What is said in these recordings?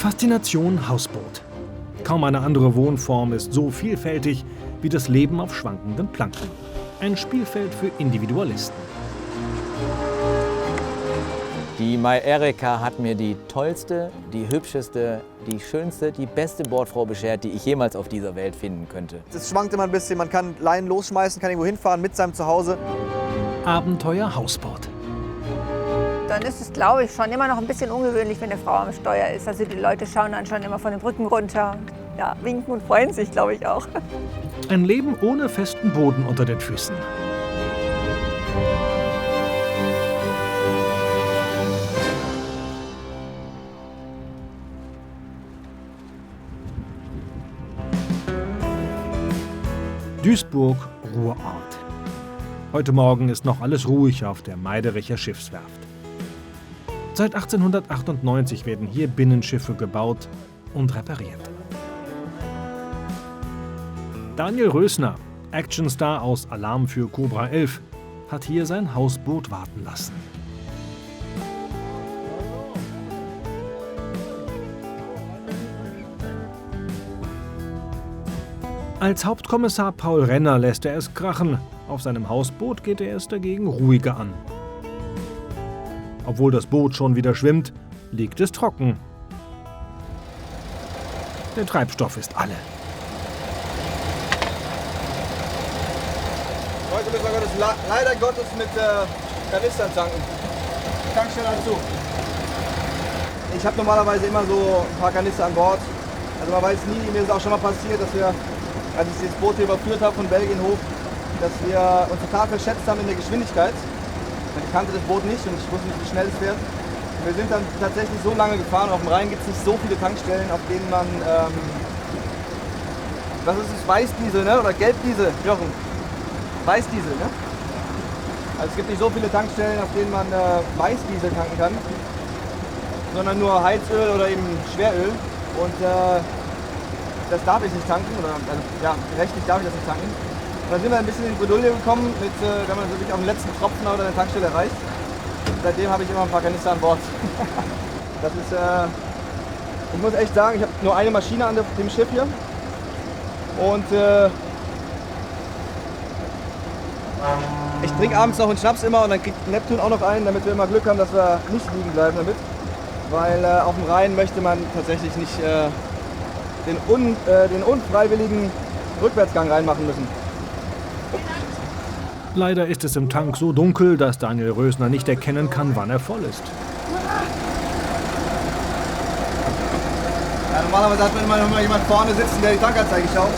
Faszination Hausboot. Kaum eine andere Wohnform ist so vielfältig wie das Leben auf schwankenden Planken. Ein Spielfeld für Individualisten. Die My Erika hat mir die tollste, die hübscheste, die schönste, die beste Bordfrau beschert, die ich jemals auf dieser Welt finden könnte. Es schwankt immer ein bisschen, man kann Leinen losschmeißen, kann irgendwo hinfahren mit seinem Zuhause. Abenteuer Hausboot. Dann ist es, glaube ich, schon immer noch ein bisschen ungewöhnlich, wenn eine Frau am Steuer ist. Also die Leute schauen dann schon immer von den Brücken runter. Ja, winken und freuen sich, glaube ich, auch. Ein Leben ohne festen Boden unter den Füßen. Duisburg, Ruhrort. Heute Morgen ist noch alles ruhig auf der Meidericher Schiffswerft. Seit 1898 werden hier Binnenschiffe gebaut und repariert. Daniel Rösner, Actionstar aus Alarm für Cobra 11, hat hier sein Hausboot warten lassen. Als Hauptkommissar Paul Renner lässt er es krachen. Auf seinem Hausboot geht er es dagegen ruhiger an. Obwohl das Boot schon wieder schwimmt, liegt es trocken. Der Treibstoff ist alle. Heute müssen wir leider Gottes mit Kanistern tanken. Tankstelle dazu. Ich habe normalerweise immer so ein paar Kanister an Bord. Also man weiß nie, mir ist auch schon mal passiert, dass wir, als ich das Boot hier überführt habe von Belgien hoch, dass wir uns total verschätzt haben in der Geschwindigkeit. Ich kannte das Boot nicht und ich wusste nicht, wie schnell es fährt. Wir sind dann tatsächlich so lange gefahren. Auf dem Rhein gibt es nicht so viele Tankstellen, auf denen man, was ist es, Weißdiesel, ne? Oder Gelbdiesel, Jochen? Weißdiesel, ne? Also es gibt nicht so viele Tankstellen, auf denen man Weißdiesel tanken kann, sondern nur Heizöl oder eben Schweröl. Und das darf ich nicht tanken, oder also, ja, rechtlich darf ich das nicht tanken. Und dann sind wir ein bisschen in die Bredouille gekommen, wenn man wirklich auf den letzten Tropfen oder eine Tankstelle erreicht. Seitdem habe ich immer ein paar Kanister an Bord. Das ist, ich muss echt sagen, ich habe nur eine Maschine an dem Schiff hier. Und ich trinke abends noch einen Schnaps immer und dann kriegt Neptun auch noch einen, damit wir immer Glück haben, dass wir nicht liegen bleiben damit. Weil auf dem Rhein möchte man tatsächlich nicht den unfreiwilligen Rückwärtsgang reinmachen müssen. Leider ist es im Tank so dunkel, dass Daniel Rösner nicht erkennen kann, wann er voll ist. Ja, normalerweise hat man immer noch mal jemand vorne sitzen, der die Tankanzeige schaut.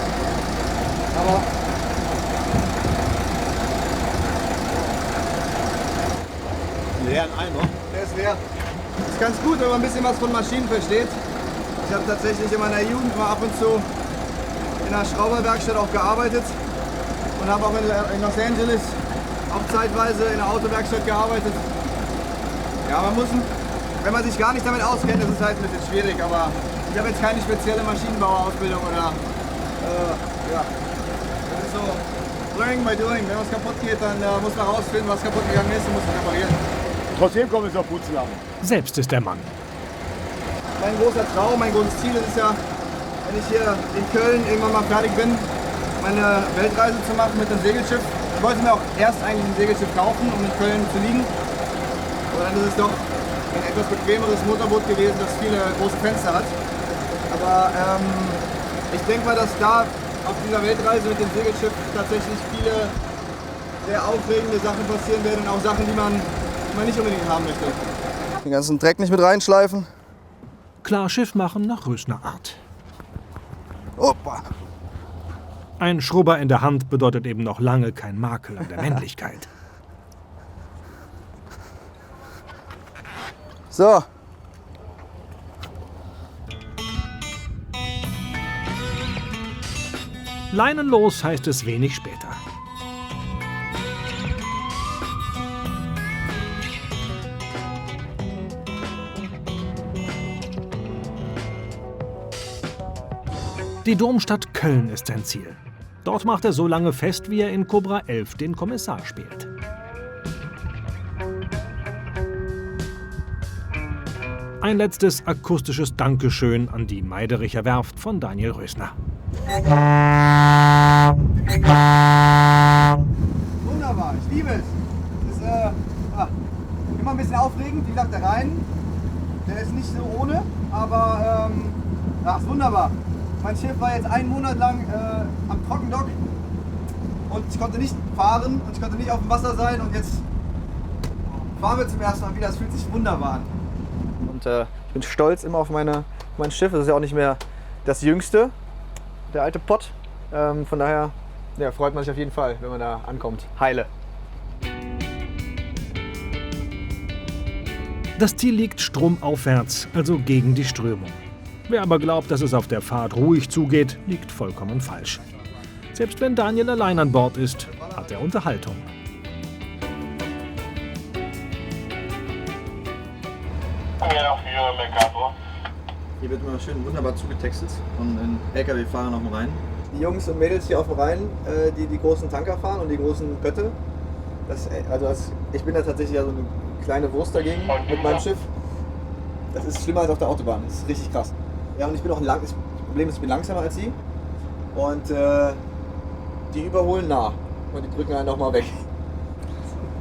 Aber leeren Eimer. der ist leer. Ist ganz gut, wenn man ein bisschen was von Maschinen versteht. Ich habe tatsächlich in meiner Jugend mal ab und zu in einer Schrauberwerkstatt auch gearbeitet und habe auch in Los Angeles auch zeitweise in einer Autowerkstatt gearbeitet. Ja, man muss, wenn man sich gar nicht damit auskennt, ist es halt ein bisschen schwierig, aber ich habe jetzt keine spezielle Maschinenbauerausbildung oder ja. Das ist so learning by doing. Wenn was kaputt geht, dann muss man rausfinden, was kaputt gegangen ist und muss es reparieren. Trotzdem kommen wir es auf gut zusammen. Selbst ist der Mann. Mein großer Traum, mein großes Ziel ist es ja, wenn ich hier in Köln irgendwann mal fertig bin, meine Weltreise zu machen mit einem Segelschiff. Ich wollte mir auch erst eigentlich ein Segelschiff kaufen, um in Köln zu liegen. Aber dann ist es doch ein etwas bequemeres Motorboot gewesen, das viele große Fenster hat. Aber ich denke mal, dass da auf dieser Weltreise mit dem Segelschiff tatsächlich viele sehr aufregende Sachen passieren werden und auch Sachen, die man nicht unbedingt haben möchte. Den ganzen Dreck nicht mit reinschleifen. Klar Schiff machen nach Rösner Art. Opa. Ein Schrubber in der Hand bedeutet eben noch lange kein Makel an der Männlichkeit. So. Leinenlos heißt es wenig später. Die Domstadt Köln ist sein Ziel. Dort macht er so lange fest, wie er in Cobra 11 den Kommissar spielt. Ein letztes akustisches Dankeschön an die Meidericher Werft von Daniel Rösner. Wunderbar, ich liebe es. Das ist immer ein bisschen aufregend. Wie gesagt, der Rhein, der ist nicht so ohne, aber ist wunderbar. Mein Schiff war jetzt einen Monat lang am Trockendock und ich konnte nicht fahren und ich konnte nicht auf dem Wasser sein und jetzt fahren wir zum ersten Mal wieder. Es fühlt sich wunderbar an. Und ich bin stolz immer auf mein Schiff. Es ist ja auch nicht mehr das jüngste, der alte Pott. Von daher freut man sich auf jeden Fall, wenn man da ankommt. Heile. Das Ziel liegt stromaufwärts, also gegen die Strömung. Wer aber glaubt, dass es auf der Fahrt ruhig zugeht, liegt vollkommen falsch. Selbst wenn Daniel allein an Bord ist, hat er Unterhaltung. Hier wird immer schön wunderbar zugetextet und ein LKW-Fahrer auf dem Rhein. Die Jungs und Mädels hier auf dem Rhein, die großen Tanker fahren und die großen Bötte. Ich bin da tatsächlich ja so eine kleine Wurst dagegen mit meinem Schiff. Das ist schlimmer als auf der Autobahn, das ist richtig krass. Ja, und ich bin auch das Problem ist, ich bin langsamer als sie und die überholen nah und die drücken einen nochmal weg.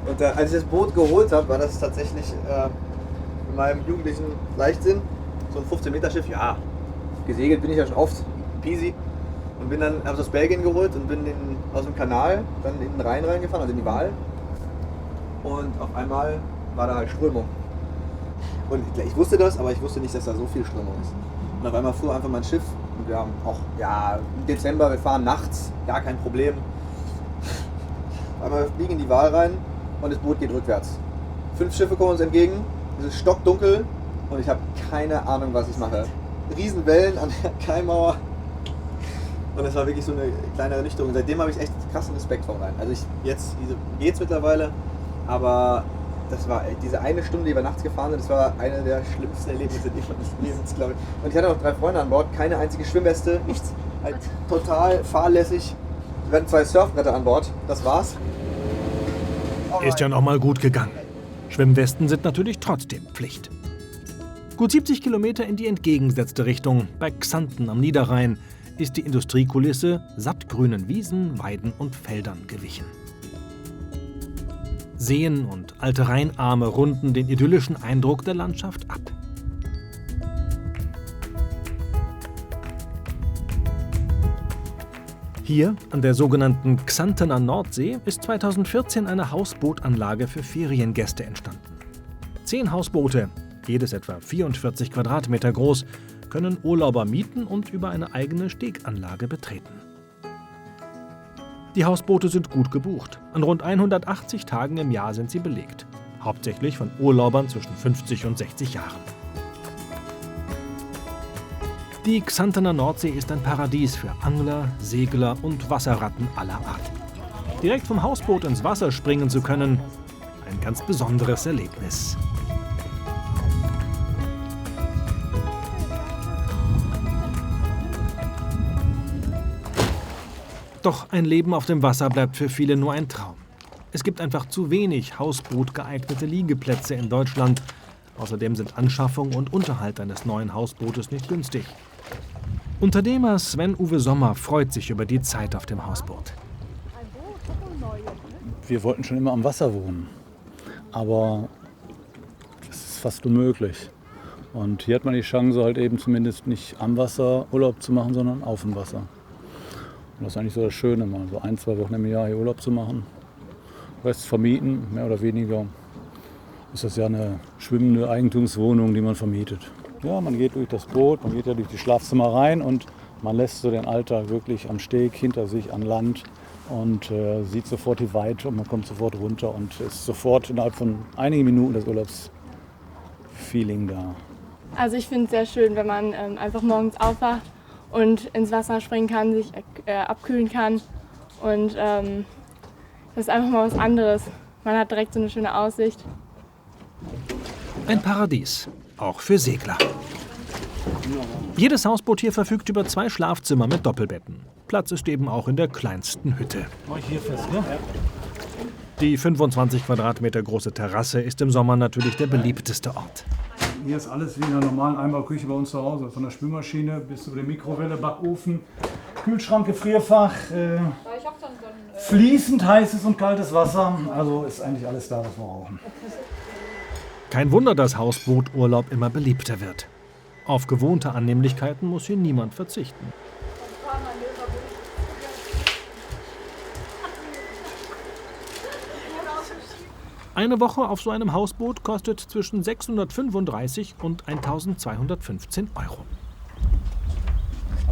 Und als ich das Boot geholt habe, war das tatsächlich in meinem jugendlichen Leichtsinn so ein 15-Meter-Schiff. Ja, gesegelt bin ich ja schon oft, peasy. Und bin dann aus Belgien geholt und bin aus dem Kanal dann in den Rhein reingefahren, also in die Waal. Und auf einmal war da halt Strömung. Und ich wusste das, aber ich wusste nicht, dass da so viel Strömung ist. Und auf einmal fuhr einfach mein Schiff und wir haben auch, im Dezember, wir fahren nachts, gar kein Problem. Auf einmal fliegen in die Waal rein und das Boot geht rückwärts. 5 Schiffe kommen uns entgegen, es ist stockdunkel und ich habe keine Ahnung, was ich mache. Riesenwellen an der Kaimauer. Und das war wirklich so eine kleine Ernüchterung. Seitdem habe ich echt krassen Respekt vor Rhein. Also jetzt geht's mittlerweile, aber das war diese eine Stunde, die wir nachts gefahren sind, das war eine der schlimmsten Erlebnisse meines Lebens, glaube ich. Und ich hatte noch 3 Freunde an Bord, keine einzige Schwimmweste, nichts. Halt total fahrlässig. Wir hatten 2 Surfbretter an Bord, das war's. Ist ja noch mal gut gegangen. Schwimmwesten sind natürlich trotzdem Pflicht. Gut 70 Kilometer in die entgegengesetzte Richtung, bei Xanten am Niederrhein, ist die Industriekulisse sattgrünen Wiesen, Weiden und Feldern gewichen. Seen und alte Rheinarme runden den idyllischen Eindruck der Landschaft ab. Hier, an der sogenannten Xantener Nordsee, ist 2014 eine Hausbootanlage für Feriengäste entstanden. 10 Hausboote, jedes etwa 44 Quadratmeter groß, können Urlauber mieten und über eine eigene Steganlage betreten. Die Hausboote sind gut gebucht. An rund 180 Tagen im Jahr sind sie belegt. Hauptsächlich von Urlaubern zwischen 50 und 60 Jahren. Die Xantener Nordsee ist ein Paradies für Angler, Segler und Wasserratten aller Art. Direkt vom Hausboot ins Wasser springen zu können, ein ganz besonderes Erlebnis. Doch ein Leben auf dem Wasser bleibt für viele nur ein Traum. Es gibt einfach zu wenig hausbootgeeignete Liegeplätze in Deutschland. Außerdem sind Anschaffung und Unterhalt eines neuen Hausbootes nicht günstig. Unternehmer Sven-Uwe Sommer freut sich über die Zeit auf dem Hausboot. Wir wollten schon immer am Wasser wohnen, aber das ist fast unmöglich. Und hier hat man die Chance, halt eben zumindest nicht am Wasser Urlaub zu machen, sondern auf dem Wasser. Und das ist eigentlich so das Schöne, mal so 1-2 Wochen im Jahr hier Urlaub zu machen. Rest vermieten, mehr oder weniger. Ist das ja eine schwimmende Eigentumswohnung, die man vermietet. Ja, man geht durch das Boot, man geht ja durch die Schlafzimmer rein und man lässt so den Alltag wirklich am Steg hinter sich an Land und sieht sofort die Weite und man kommt sofort runter und ist sofort innerhalb von einigen Minuten das Urlaubsfeeling da. Also ich finde es sehr schön, wenn man einfach morgens aufwacht und ins Wasser springen kann, sich abkühlen kann und das ist einfach mal was anderes. Man hat direkt so eine schöne Aussicht. Ein Paradies, auch für Segler. Jedes Hausboot hier verfügt über 2 Schlafzimmer mit Doppelbetten. Platz ist eben auch in der kleinsten Hütte. Hier fest, ne? Die 25 Quadratmeter große Terrasse ist im Sommer natürlich der beliebteste Ort. Hier ist alles wie in einer normalen Einbauküche bei uns zu Hause. Von der Spülmaschine bis über die Mikrowelle, Backofen, Kühlschrank, Gefrierfach, fließend heißes und kaltes Wasser. Also ist eigentlich alles da, was wir brauchen. Kein Wunder, dass Hausbooturlaub immer beliebter wird. Auf gewohnte Annehmlichkeiten muss hier niemand verzichten. Eine Woche auf so einem Hausboot kostet zwischen 635 und 1.215 Euro.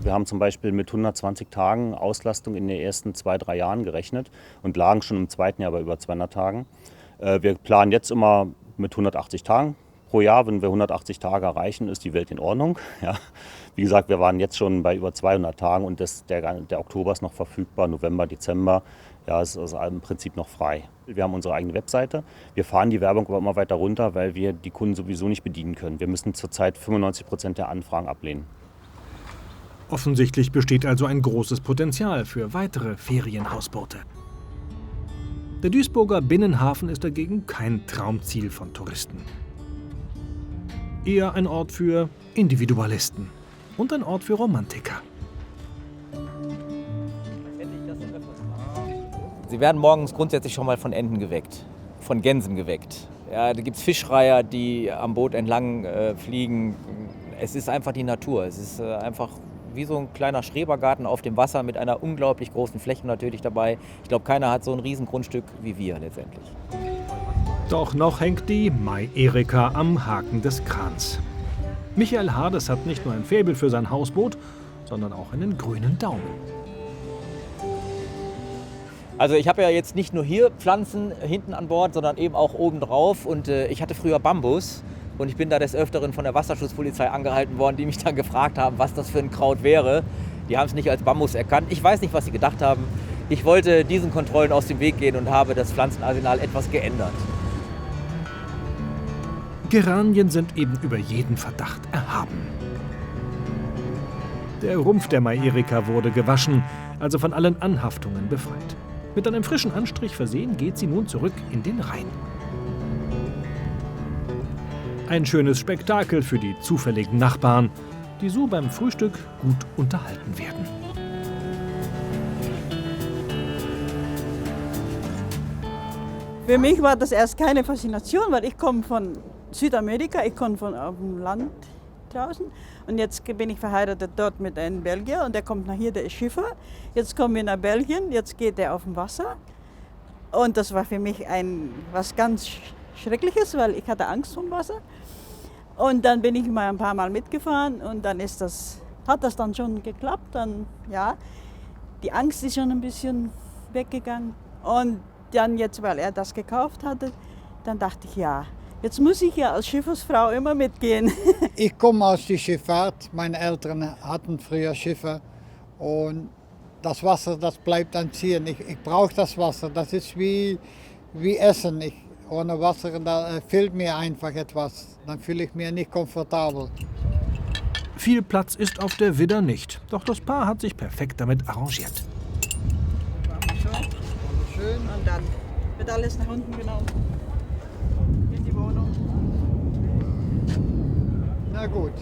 Wir haben zum Beispiel mit 120 Tagen Auslastung in den ersten 2-3 Jahren gerechnet und lagen schon im zweiten Jahr bei über 200 Tagen. Wir planen jetzt immer mit 180 Tagen pro Jahr. Wenn wir 180 Tage erreichen, ist die Welt in Ordnung. Ja. Wie gesagt, wir waren jetzt schon bei über 200 Tagen und der Oktober ist noch verfügbar, November, Dezember. Ja, es ist also im Prinzip noch frei. Wir haben unsere eigene Webseite. Wir fahren die Werbung aber immer weiter runter, weil wir die Kunden sowieso nicht bedienen können. Wir müssen zurzeit 95% der Anfragen ablehnen. Offensichtlich besteht also ein großes Potenzial für weitere Ferienhausboote. Der Duisburger Binnenhafen ist dagegen kein Traumziel von Touristen. Eher ein Ort für Individualisten und ein Ort für Romantiker. Sie werden morgens grundsätzlich schon mal von Enten geweckt, von Gänsen geweckt. Ja, da gibt es Fischreiher, die am Boot entlang fliegen. Es ist einfach die Natur. Es ist einfach wie so ein kleiner Schrebergarten auf dem Wasser mit einer unglaublich großen Fläche natürlich dabei. Ich glaube, keiner hat so ein Riesengrundstück wie wir letztendlich. Doch noch hängt die Mai Erika am Haken des Krans. Michael Hades hat nicht nur ein Faible für sein Hausboot, sondern auch einen grünen Daumen. Also ich habe ja jetzt nicht nur hier Pflanzen hinten an Bord, sondern eben auch oben drauf. Und ich hatte früher Bambus und ich bin da des Öfteren von der Wasserschutzpolizei angehalten worden, die mich dann gefragt haben, was das für ein Kraut wäre. Die haben es nicht als Bambus erkannt. Ich weiß nicht, was sie gedacht haben. Ich wollte diesen Kontrollen aus dem Weg gehen und habe das Pflanzenarsenal etwas geändert. Geranien sind eben über jeden Verdacht erhaben. Der Rumpf der Mai Erika wurde gewaschen, also von allen Anhaftungen befreit. Mit einem frischen Anstrich versehen geht sie nun zurück in den Rhein. Ein schönes Spektakel für die zufälligen Nachbarn, die so beim Frühstück gut unterhalten werden. Für mich war das erst keine Faszination, weil ich komme von Südamerika, ich komme von auf dem Land draußen. Und jetzt bin ich verheiratet dort mit einem Belgier und der kommt nach hier, der ist Schiffer. Jetzt kommen wir nach Belgien, jetzt geht er auf dem Wasser. Und das war für mich was ganz Schreckliches, weil ich hatte Angst vor dem Wasser. Und dann bin ich mal ein paar Mal mitgefahren und dann hat das dann schon geklappt. Dann, ja, die Angst ist schon ein bisschen weggegangen. Und dann jetzt, weil er das gekauft hatte, dann dachte ich, ja, jetzt muss ich ja als Schiffersfrau immer mitgehen. Ich komme aus der Schifffahrt. Meine Eltern hatten früher Schiffe. Und das Wasser, das bleibt dann ziehen. Ich brauche das Wasser. Das ist wie Essen. Ohne Wasser da fehlt mir einfach etwas. Dann fühle ich mich nicht komfortabel. Viel Platz ist auf der Widder nicht. Doch das Paar hat sich perfekt damit arrangiert. Schön. Und dann wird alles nach unten genommen. In die Wohnung. Na gut.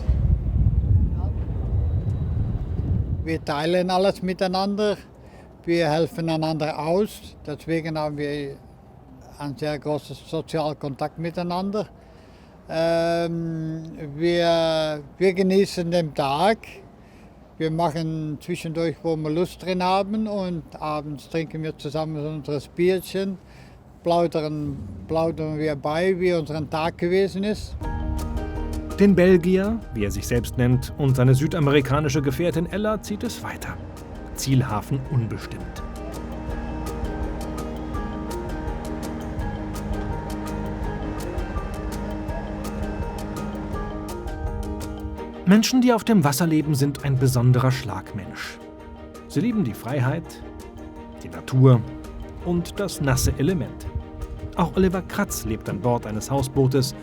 Wir teilen alles miteinander. Wir helfen einander aus. Deswegen haben wir einen sehr großen sozialen Kontakt miteinander. Wir genießen den Tag. Wir machen zwischendurch, wo wir Lust drin haben, und abends trinken wir zusammen unser Bierchen, plaudern wir bei, wie unser Tag gewesen ist. Den Belgier, wie er sich selbst nennt, und seine südamerikanische Gefährtin Ella zieht es weiter. Zielhafen unbestimmt. Menschen, die auf dem Wasser leben, sind ein besonderer Schlagmensch. Sie lieben die Freiheit, die Natur und das nasse Element. Auch Oliver Kratz lebt an Bord eines Hausbootes,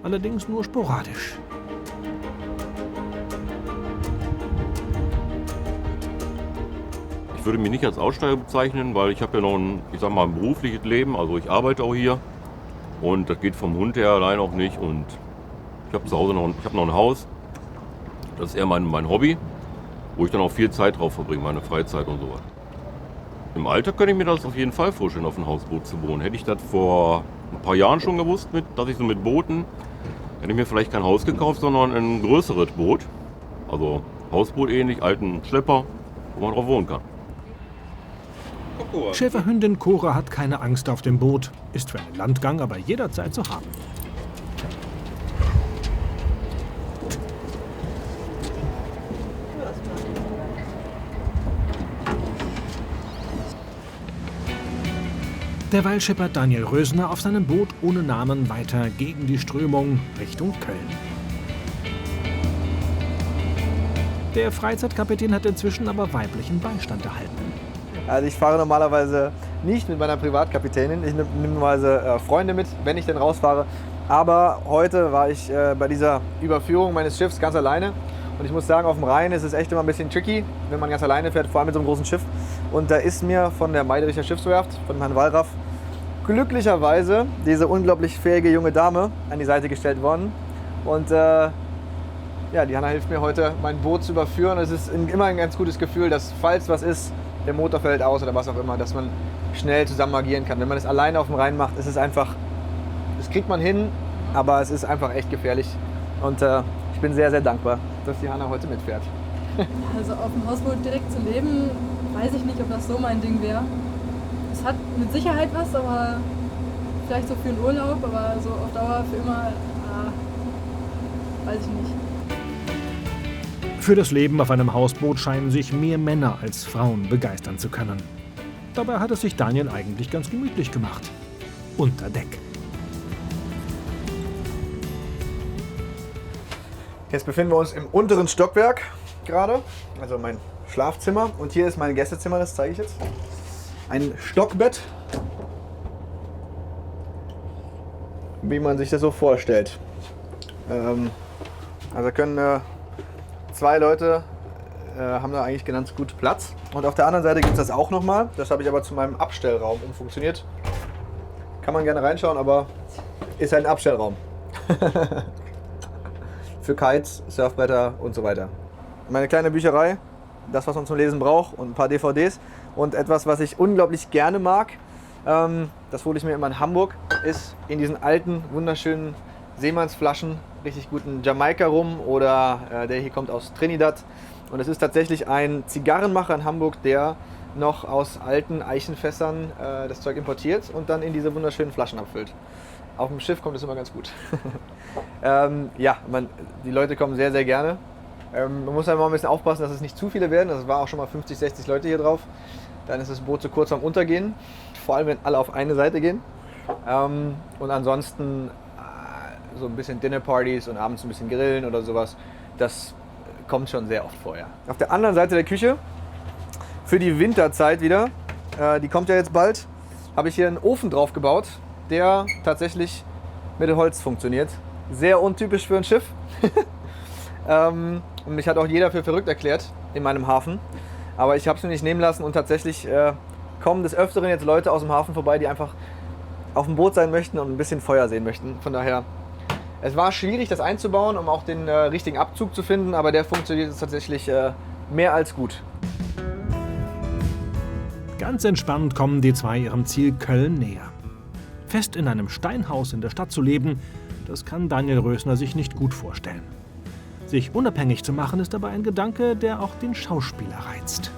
allerdings nur sporadisch. Ich würde mich nicht als Aussteiger bezeichnen, weil ich habe ja noch ein berufliches Leben, also ich arbeite auch hier und das geht vom Hund her allein auch nicht und Ich habe zu Hause noch ein Haus. Das ist eher mein Hobby, wo ich dann auch viel Zeit drauf verbringe, meine Freizeit und sowas. Im Alter könnte ich mir das auf jeden Fall vorstellen, auf einem Hausboot zu wohnen. Hätte ich das vor ein paar Jahren schon gewusst, dass ich so mit Booten, hätte ich mir vielleicht kein Haus gekauft, sondern ein größeres Boot. Also Hausboot ähnlich, alten Schlepper, wo man drauf wohnen kann. Schäferhündin Cora hat keine Angst auf dem Boot, ist für einen Landgang aber jederzeit zu haben. Derweil schippert Daniel Rösner auf seinem Boot ohne Namen weiter gegen die Strömung Richtung Köln. Der Freizeitkapitän hat inzwischen aber weiblichen Beistand erhalten. Also ich fahre normalerweise nicht mit meiner Privatkapitänin. Ich nehme normalerweise Freunde mit, wenn ich denn rausfahre. Aber heute war ich bei dieser Überführung meines Schiffs ganz alleine. Und ich muss sagen, auf dem Rhein ist es echt immer ein bisschen tricky, wenn man ganz alleine fährt, vor allem mit so einem großen Schiff. Und da ist mir von der Meidericher Schiffswerft, von Herrn Wallraff, glücklicherweise diese unglaublich fähige junge Dame an die Seite gestellt worden. Und ja, die Hanna hilft mir heute, mein Boot zu überführen. Es ist immer ein ganz gutes Gefühl, dass falls was ist, der Motor fällt aus oder was auch immer, dass man schnell zusammen agieren kann. Wenn man es alleine auf dem Rhein macht, ist es einfach, das kriegt man hin, aber es ist einfach echt gefährlich. Und ich bin sehr, sehr dankbar, dass die Hanna heute mitfährt. Also auf dem Hausboot direkt zu leben, weiß ich nicht, ob das so mein Ding wäre. Es hat mit Sicherheit was, aber vielleicht so für einen Urlaub, aber so auf Dauer für immer, weiß ich nicht. Für das Leben auf einem Hausboot scheinen sich mehr Männer als Frauen begeistern zu können. Dabei hat es sich Daniel eigentlich ganz gemütlich gemacht. Unter Deck. Jetzt befinden wir uns im unteren Stockwerk gerade, also mein Schlafzimmer. Und hier ist mein Gästezimmer, das zeige ich jetzt. Ein Stockbett, wie man sich das so vorstellt. Also können zwei Leute haben da eigentlich ganz gut Platz. Und auf der anderen Seite gibt es das auch nochmal. Das habe ich aber zu meinem Abstellraum umfunktioniert. Kann man gerne reinschauen, aber ist halt ein Abstellraum. Für Kites, Surfbretter und so weiter. Meine kleine Bücherei, das was man zum Lesen braucht und ein paar DVDs. Und etwas, was ich unglaublich gerne mag, das hole ich mir immer in Hamburg, ist in diesen alten, wunderschönen Seemannsflaschen richtig guten Jamaika-Rum oder der hier kommt aus Trinidad. Und es ist tatsächlich ein Zigarrenmacher in Hamburg, der noch aus alten Eichenfässern das Zeug importiert und dann in diese wunderschönen Flaschen abfüllt. Auf dem Schiff kommt es immer ganz gut. Ja, die Leute kommen sehr, sehr gerne. Man muss halt mal ein bisschen aufpassen, dass es nicht zu viele werden. Es waren auch schon mal 50, 60 Leute hier drauf. Dann ist das Boot zu kurz am Untergehen. Vor allem, wenn alle auf eine Seite gehen. Und ansonsten so ein bisschen Dinnerpartys und abends ein bisschen grillen oder sowas. Das kommt schon sehr oft vor, ja. Auf der anderen Seite der Küche, für die Winterzeit wieder, die kommt ja jetzt bald, habe ich hier einen Ofen drauf gebaut, der tatsächlich mit Holz funktioniert. Sehr untypisch für ein Schiff. Und mich hat auch jeder für verrückt erklärt in meinem Hafen. Aber ich habe es mir nicht nehmen lassen und tatsächlich kommen des Öfteren jetzt Leute aus dem Hafen vorbei, die einfach auf dem Boot sein möchten und ein bisschen Feuer sehen möchten. Von daher, es war schwierig, das einzubauen, um auch den richtigen Abzug zu finden, aber der funktioniert jetzt tatsächlich mehr als gut. Ganz entspannt kommen die zwei ihrem Ziel Köln näher. Fest in einem Steinhaus in der Stadt zu leben, das kann Daniel Rösner sich nicht gut vorstellen. Sich unabhängig zu machen, ist aber ein Gedanke, der auch den Schauspieler reizt.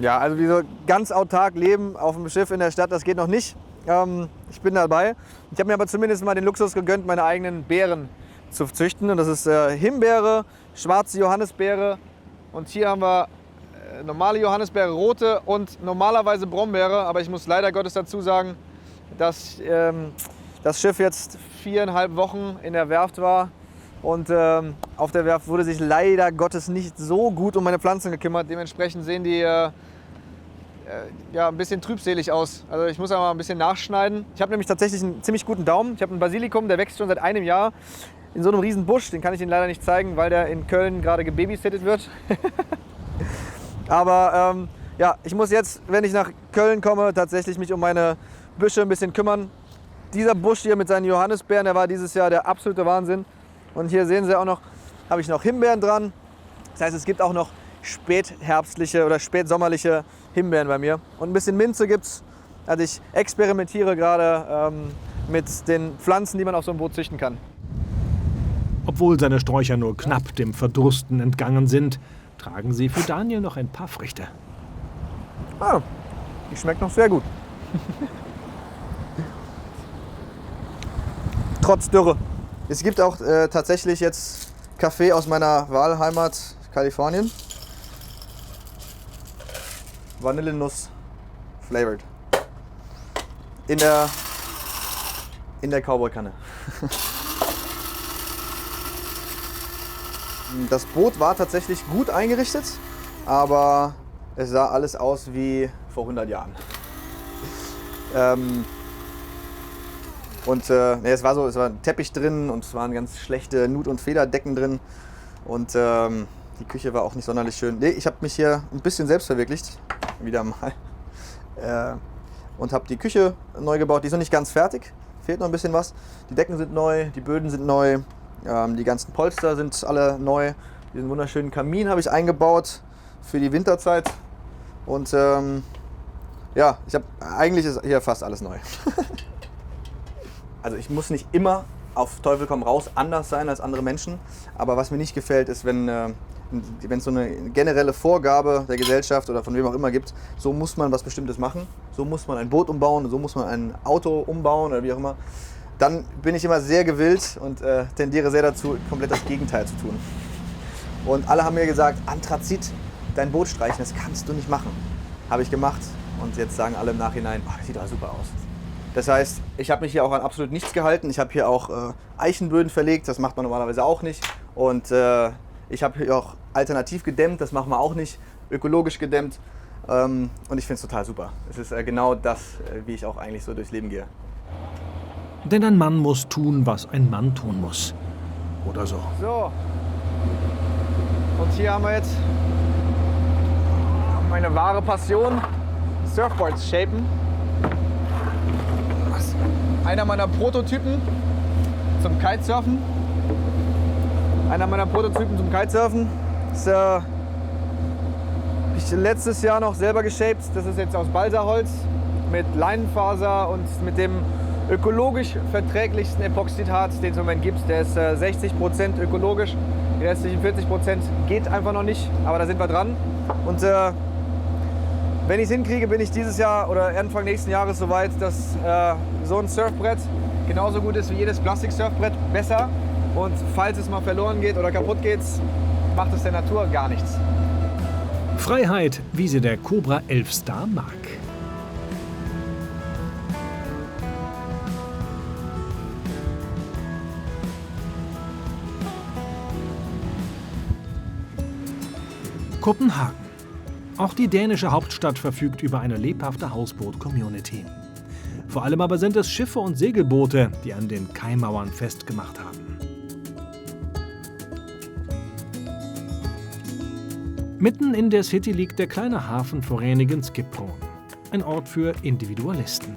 Ja, also wie so ganz autark leben auf dem Schiff in der Stadt, das geht noch nicht. Ich bin dabei. Ich habe mir aber zumindest mal den Luxus gegönnt, meine eigenen Beeren zu züchten. Und das ist Himbeere, schwarze Johannisbeere und hier haben wir normale Johannisbeere, rote und normalerweise Brombeere. Aber ich muss leider Gottes dazu sagen, dass das Schiff jetzt 4,5 Wochen in der Werft war. Und auf der Werft wurde sich leider Gottes nicht so gut um meine Pflanzen gekümmert. Dementsprechend sehen die ja, ein bisschen trübselig aus. Also ich muss aber ein bisschen nachschneiden. Ich habe nämlich tatsächlich einen ziemlich guten Daumen. Ich habe einen Basilikum, der wächst schon seit einem Jahr in so einem riesen Busch. Den kann ich Ihnen leider nicht zeigen, weil der in Köln gerade gebabysittet wird. Aber ja, ich muss jetzt, wenn ich nach Köln komme, tatsächlich mich um meine Büsche ein bisschen kümmern. dieser Busch hier mit seinen Johannisbeeren, der war dieses Jahr der absolute Wahnsinn. Und hier sehen Sie auch noch, habe ich noch Himbeeren dran. Das heißt, es gibt auch noch spätherbstliche oder spätsommerliche Himbeeren bei mir. Und ein bisschen Minze gibt's. Also ich experimentiere gerade mit den Pflanzen, die man auf so einem Boot züchten kann. Obwohl seine Sträucher nur knapp dem Verdursten entgangen sind, tragen sie für Daniel noch ein paar Früchte. Ah, die schmeckt noch sehr gut. Trotz Dürre. Es gibt auch tatsächlich jetzt Kaffee aus meiner Wahlheimat Kalifornien. Vanillenuss flavored. In der Cowboy-Kanne. Das Boot war tatsächlich gut eingerichtet, aber es sah alles aus wie vor 100 Jahren. Es war ein Teppich drin und es waren ganz schlechte Nut- und Federdecken drin. Und die Küche war auch nicht sonderlich schön. Nee, ich habe mich hier ein bisschen selbst verwirklicht, wieder mal. Und habe die Küche neu gebaut. Die ist noch nicht ganz fertig, fehlt noch ein bisschen was. Die Decken sind neu, die Böden sind neu, die ganzen Polster sind alle neu. Diesen wunderschönen Kamin habe ich eingebaut für die Winterzeit. Und eigentlich ist hier fast alles neu. Also ich muss nicht immer auf Teufel komm raus anders sein als andere Menschen. Aber was mir nicht gefällt, ist, wenn es so eine generelle Vorgabe der Gesellschaft oder von wem auch immer gibt, so muss man was Bestimmtes machen, so muss man ein Boot umbauen, so muss man ein Auto umbauen oder wie auch immer, dann bin ich immer sehr gewillt und tendiere sehr dazu, komplett das Gegenteil zu tun. Und alle haben mir gesagt, Anthrazit, dein Boot streichen, das kannst du nicht machen. Habe ich gemacht und jetzt sagen alle im Nachhinein, das sieht doch super aus. Das heißt, ich habe mich hier auch an absolut nichts gehalten. Ich habe hier auch Eichenböden verlegt, das macht man normalerweise auch nicht. Und ich habe hier auch alternativ gedämmt, das machen wir auch nicht, ökologisch gedämmt. Und ich finde es total super. Es ist genau das, wie ich auch eigentlich so durchs Leben gehe. Denn ein Mann muss tun, was ein Mann tun muss. Oder so. So. Und hier haben wir jetzt meine wahre Passion, Surfboards shapen. Einer meiner Prototypen zum Kitesurfen. Das habe ich letztes Jahr noch selber geshaped. Das ist jetzt aus Balsaholz mit Leinenfaser und mit dem ökologisch verträglichsten Epoxidat, den es im Moment gibt. Der ist 60% ökologisch, die restlichen 40% geht einfach noch nicht, aber da sind wir dran. Und wenn ich es hinkriege, bin ich dieses Jahr oder Anfang nächsten Jahres soweit, dass so ein Surfbrett genauso gut ist wie jedes Plastik-Surfbrett, besser. Und falls es mal verloren geht oder kaputt geht, macht es der Natur gar nichts. Freiheit, wie sie der Cobra 11 Star mag. Kopenhagen. Auch die dänische Hauptstadt verfügt über eine lebhafte Hausboot-Community. Vor allem aber sind es Schiffe und Segelboote, die an den Kaimauern festgemacht haben. Mitten in der City liegt der kleine Hafen Foreningen Skipbron, ein Ort für Individualisten.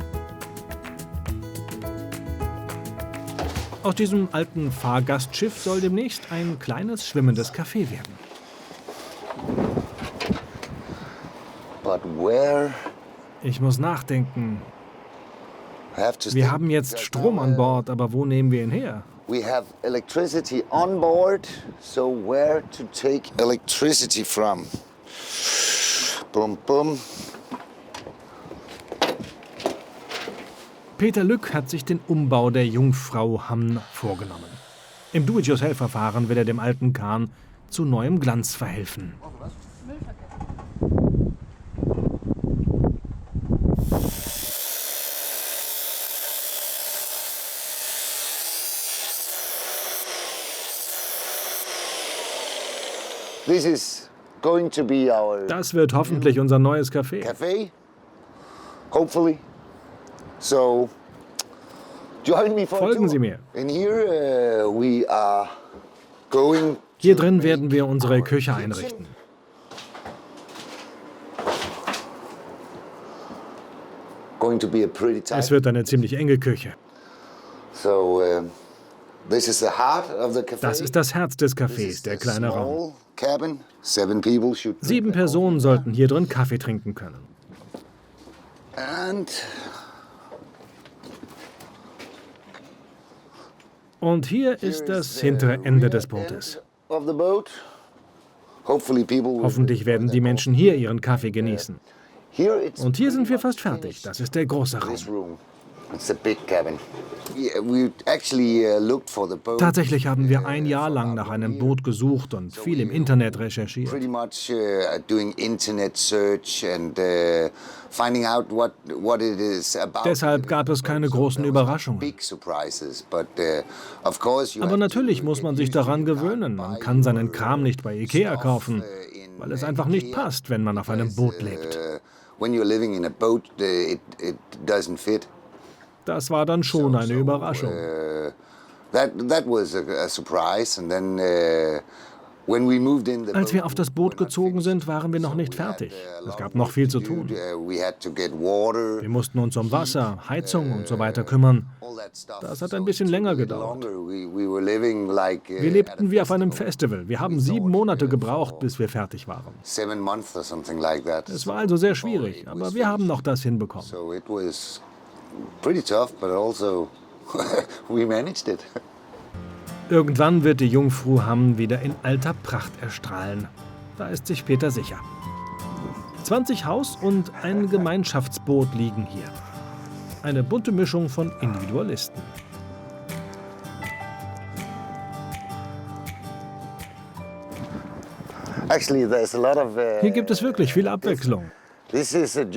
Aus diesem alten Fahrgastschiff soll demnächst ein kleines schwimmendes Café werden. But where? Ich muss nachdenken. Wir haben jetzt Strom an Bord, aber wo nehmen wir ihn her? We have electricity on board, so where to take electricity from? Bum, bum. Peter Lück hat sich den Umbau der Jungfrau Hamn vorgenommen. Im Do-it-yourself-Verfahren will er dem alten Kahn zu neuem Glanz verhelfen. This is going to be our Das wird hoffentlich unser neues Café. cafe, hopefully. So, join me for a Folgen tour. Sie mir. And here we are going. Hier drin werden wir unsere Küche einrichten. Going to be a pretty tight. Es wird eine ziemlich enge Küche. So, this is the heart of the café. Das ist das Herz des Cafés, der kleine Raum. Cabin. 7 people should 7 Personen sollten hier drin Kaffee trinken können. Und hier ist das hintere Ende des Bootes. Hoffentlich werden die Menschen hier ihren Kaffee genießen. Und hier sind wir fast fertig. Das ist der große Raum. Tatsächlich haben wir ein Jahr lang nach einem Boot gesucht und viel im Internet recherchiert. Deshalb gab es keine großen Überraschungen. Aber natürlich muss man sich daran gewöhnen. Man kann seinen Kram nicht bei Ikea kaufen, weil es einfach nicht passt, wenn man auf einem Boot lebt. Das war dann schon eine Überraschung. Als wir auf das Boot gezogen sind, waren wir noch nicht fertig. Es gab noch viel zu tun. Wir mussten uns um Wasser, Heizung und so weiter kümmern. Das hat ein bisschen länger gedauert. Wir lebten wie auf einem Festival. Wir haben 7 Monate gebraucht, bis wir fertig waren. Es war also sehr schwierig, aber wir haben noch das hinbekommen. Pretty tough, but also we managed it. Irgendwann wird die Jungfrau Hamm wieder in alter Pracht erstrahlen. Da ist sich Peter sicher. 20 Haus- und ein Gemeinschaftsboot liegen hier. Eine bunte Mischung von Individualisten. Hier gibt es wirklich viel Abwechslung.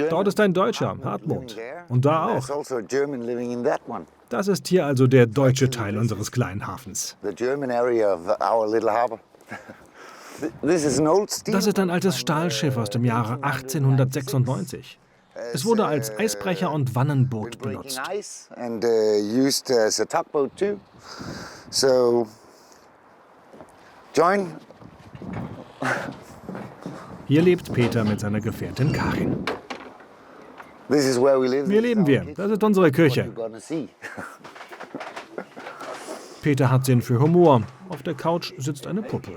Dort ist ein Deutscher, Hartmut. Und da auch. Das ist hier also der deutsche Teil unseres kleinen Hafens. Das ist ein altes Stahlschiff aus dem Jahre 1896. Es wurde als Eisbrecher und Wannenboot benutzt. Hier lebt Peter mit seiner Gefährtin Karin. Hier leben wir. Das ist unsere Küche. Peter hat Sinn für Humor. Auf der Couch sitzt eine Puppe.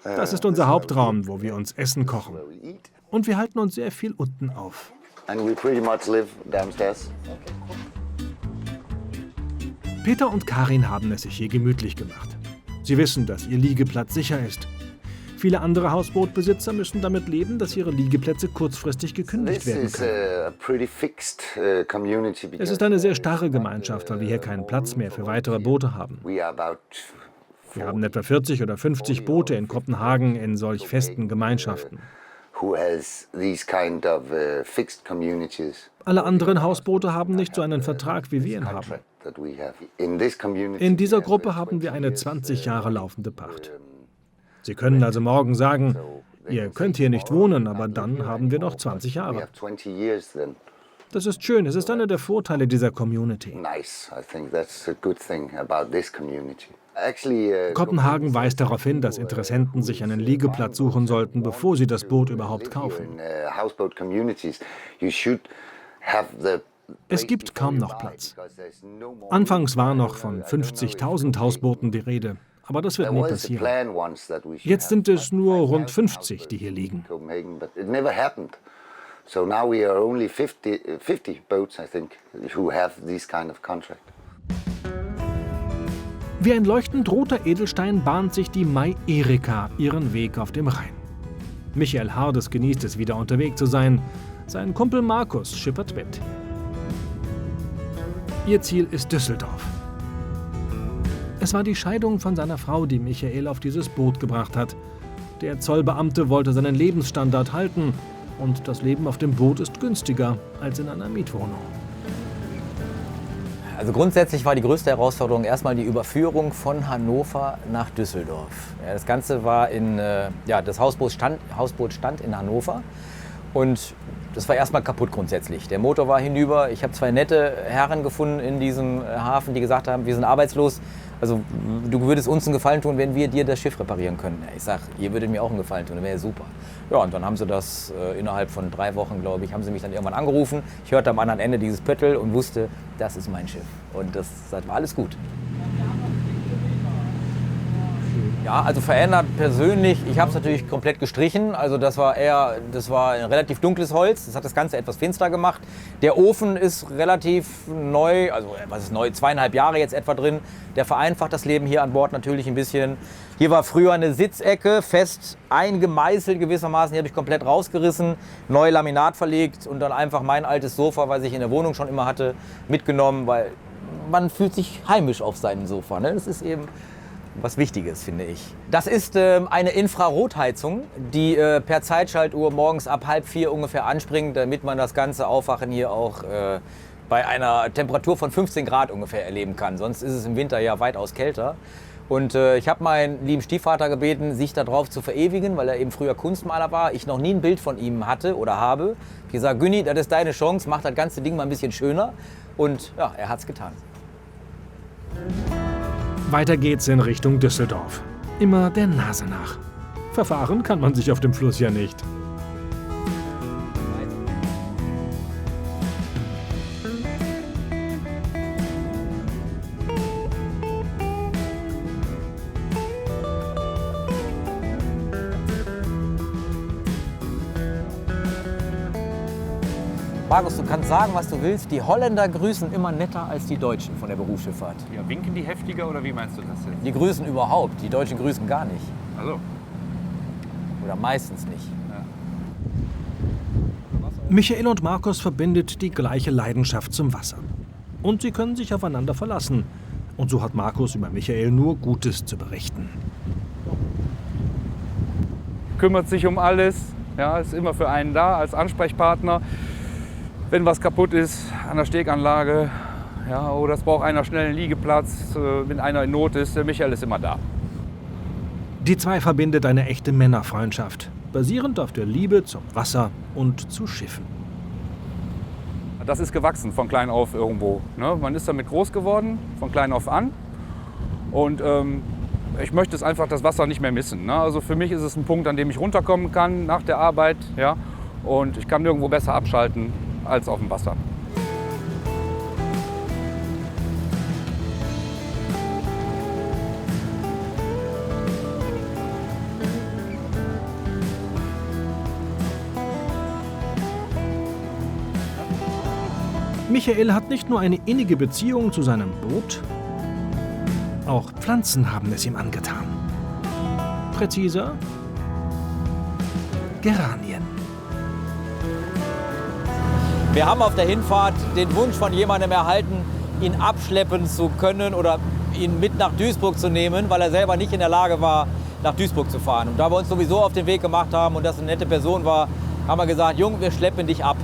Das ist unser Hauptraum, wo wir uns Essen kochen. Und wir halten uns sehr viel unten auf. Peter und Karin haben es sich hier gemütlich gemacht. Sie wissen, dass ihr Liegeplatz sicher ist. Viele andere Hausbootbesitzer müssen damit leben, dass ihre Liegeplätze kurzfristig gekündigt werden können. Es ist eine sehr starre Gemeinschaft, weil wir hier keinen Platz mehr für weitere Boote haben. Wir haben etwa 40 oder 50 Boote in Kopenhagen in solch festen Gemeinschaften. Alle anderen Hausboote haben nicht so einen Vertrag, wie wir ihn haben. In dieser Gruppe haben wir eine 20 Jahre laufende Pacht. Sie können also morgen sagen, ihr könnt hier nicht wohnen, aber dann haben wir noch 20 Jahre. Das ist schön, es ist einer der Vorteile dieser Community. Kopenhagen weist darauf hin, dass Interessenten sich einen Liegeplatz suchen sollten, bevor sie das Boot überhaupt kaufen. Es gibt kaum noch Platz. Anfangs war noch von 50.000 Hausbooten die Rede. Aber das wird nie passieren. Jetzt sind es nur rund 50, die hier liegen. Wie ein leuchtend roter Edelstein bahnt sich die Mai Erika ihren Weg auf dem Rhein. Michael Hardes genießt es, wieder unterwegs zu sein. Sein Kumpel Markus schippert mit. Ihr Ziel ist Düsseldorf. Es war die Scheidung von seiner Frau, die Michael auf dieses Boot gebracht hat. Der Zollbeamte wollte seinen Lebensstandard halten und das Leben auf dem Boot ist günstiger als in einer Mietwohnung. Also grundsätzlich war die größte Herausforderung erstmal die Überführung von Hannover nach Düsseldorf. Ja, das Ganze war das Hausboot stand in Hannover und das war erstmal kaputt grundsätzlich. Der Motor war hinüber. Ich habe 2 nette Herren gefunden in diesem Hafen, die gesagt haben, wir sind arbeitslos. Also du würdest uns einen Gefallen tun, wenn wir dir das Schiff reparieren können. Ich sag, ihr würdet mir auch einen Gefallen tun, das wäre super. Ja, und dann haben sie das innerhalb von 3 Wochen, glaube ich, haben sie mich dann irgendwann angerufen. Ich hörte am anderen Ende dieses Pöttel und wusste, das ist mein Schiff. Und das war alles gut. Ja, also verändert persönlich, ich habe es natürlich komplett gestrichen, also das war ein relativ dunkles Holz, das hat das Ganze etwas finster gemacht. Der Ofen ist relativ neu, also was ist neu, 2,5 Jahre jetzt etwa drin. Der vereinfacht das Leben hier an Bord natürlich ein bisschen. Hier war früher eine Sitzecke, fest eingemeißelt gewissermaßen, die habe ich komplett rausgerissen, neu Laminat verlegt und dann einfach mein altes Sofa, was ich in der Wohnung schon immer hatte, mitgenommen, weil man fühlt sich heimisch auf seinem Sofa, ne? Das ist eben was Wichtiges, finde ich. Das ist eine Infrarotheizung, die per Zeitschaltuhr morgens ab 3:30 ungefähr anspringt, damit man das ganze Aufwachen hier auch bei einer Temperatur von 15 Grad ungefähr erleben kann. Sonst ist es im Winter ja weitaus kälter. Und ich habe meinen lieben Stiefvater gebeten, sich darauf zu verewigen, weil er eben früher Kunstmaler war. Ich noch nie ein Bild von ihm hatte oder habe. Ich gesagt, Günni, das ist deine Chance, mach das ganze Ding mal ein bisschen schöner. Und ja, er hat es getan. Weiter geht's in Richtung Düsseldorf. Immer der Nase nach. Verfahren kann man sich auf dem Fluss ja nicht. Markus, du kannst sagen, was du willst. Die Holländer grüßen immer netter als die Deutschen von der Berufsschifffahrt. Ja, winken die heftiger oder wie meinst du das jetzt? Die grüßen überhaupt. Die Deutschen grüßen gar nicht. Also. Oder meistens nicht. Ja. Michael und Markus verbindet die gleiche Leidenschaft zum Wasser. Und sie können sich aufeinander verlassen. Und so hat Markus über Michael nur Gutes zu berichten. Kümmert sich um alles, ja, ist immer für einen da als Ansprechpartner. Wenn was kaputt ist an der Steganlage, ja, oder es braucht einer schnell einen Liegeplatz, wenn einer in Not ist, der Michael ist immer da. Die zwei verbindet eine echte Männerfreundschaft, basierend auf der Liebe zum Wasser und zu Schiffen. Das ist gewachsen von klein auf irgendwo. Ne? Man ist damit groß geworden, von klein auf an. Und ich möchte es einfach das Wasser nicht mehr missen. Ne? Also für mich ist es ein Punkt, an dem ich runterkommen kann nach der Arbeit. Ja? Und ich kann nirgendwo besser abschalten als auf dem Wasser. Michael hat nicht nur eine innige Beziehung zu seinem Boot, auch Pflanzen haben es ihm angetan. Präziser, Geranien. Wir haben auf der Hinfahrt den Wunsch von jemandem erhalten, ihn abschleppen zu können oder ihn mit nach Duisburg zu nehmen, weil er selber nicht in der Lage war, nach Duisburg zu fahren. Und da wir uns sowieso auf den Weg gemacht haben und das eine nette Person war, haben wir gesagt, Junge, wir schleppen dich ab.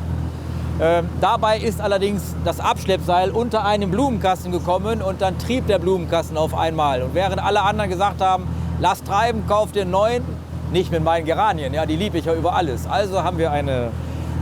Dabei ist allerdings das Abschleppseil unter einen Blumenkasten gekommen und dann trieb der Blumenkasten auf einmal. Und während alle anderen gesagt haben, lass treiben, kauf dir einen neuen, nicht mit meinen Geranien, ja, die liebe ich ja über alles. Also haben wir eine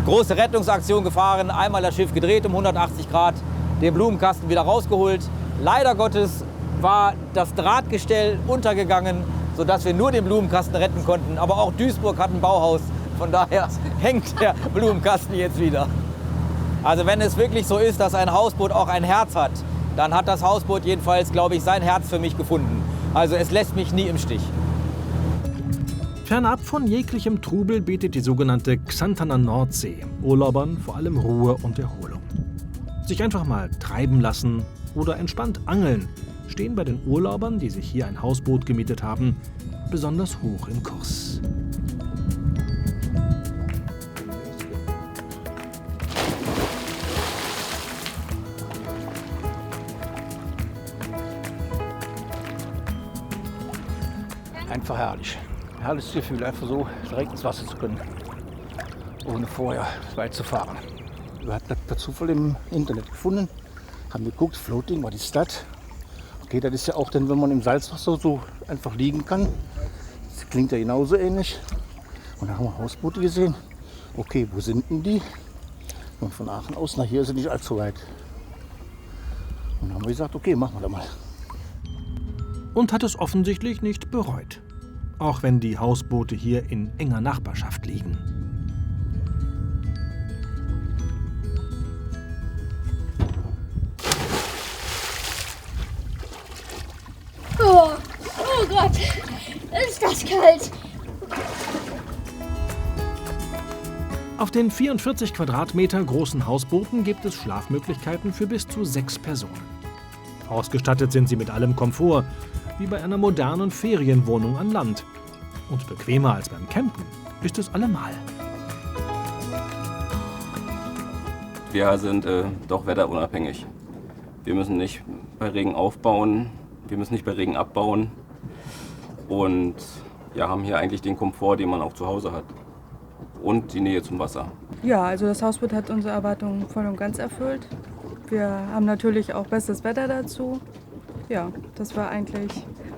große Rettungsaktion gefahren, einmal das Schiff gedreht um 180 Grad, den Blumenkasten wieder rausgeholt. Leider Gottes war das Drahtgestell untergegangen, sodass wir nur den Blumenkasten retten konnten. Aber auch Duisburg hat ein Bauhaus, von daher hängt der Blumenkasten jetzt wieder. Also wenn es wirklich so ist, dass ein Hausboot auch ein Herz hat, dann hat das Hausboot jedenfalls, glaube ich, sein Herz für mich gefunden. Also es lässt mich nie im Stich. Fernab von jeglichem Trubel bietet die sogenannte Xantaner Nordsee Urlaubern vor allem Ruhe und Erholung. Sich einfach mal treiben lassen oder entspannt angeln stehen bei den Urlaubern, die sich hier ein Hausboot gemietet haben, besonders hoch im Kurs. Einfach herrlich. Herrliches Gefühl, einfach so direkt ins Wasser zu können, ohne vorher weit zu fahren. Wir hatten das per Zufall im Internet gefunden, haben geguckt, Floating, was ist das? Okay, das ist ja auch dann, wenn man im Salzwasser so einfach liegen kann. Das klingt ja genauso ähnlich. Und dann haben wir Hausboote gesehen. Okay, wo sind denn die? Und von Aachen aus, nach hier ist es nicht allzu weit. Und dann haben wir gesagt, okay, machen wir das mal. und hat es offensichtlich nicht bereut. Auch wenn die Hausboote hier in enger Nachbarschaft liegen. Oh Gott, ist das kalt. Auf den 44 Quadratmeter großen Hausbooten gibt es Schlafmöglichkeiten für bis zu 6 Personen. Ausgestattet sind sie mit allem Komfort, wie bei einer modernen Ferienwohnung an Land. Und bequemer als beim Campen ist es allemal. Wir sind doch wetterunabhängig. Wir müssen nicht bei Regen aufbauen, wir müssen nicht bei Regen abbauen und ja, haben hier eigentlich den Komfort, den man auch zu Hause hat. Und die Nähe zum Wasser. Ja, also das Hausboot hat unsere Erwartungen voll und ganz erfüllt. Wir haben natürlich auch bestes Wetter dazu. Ja, das war eigentlich...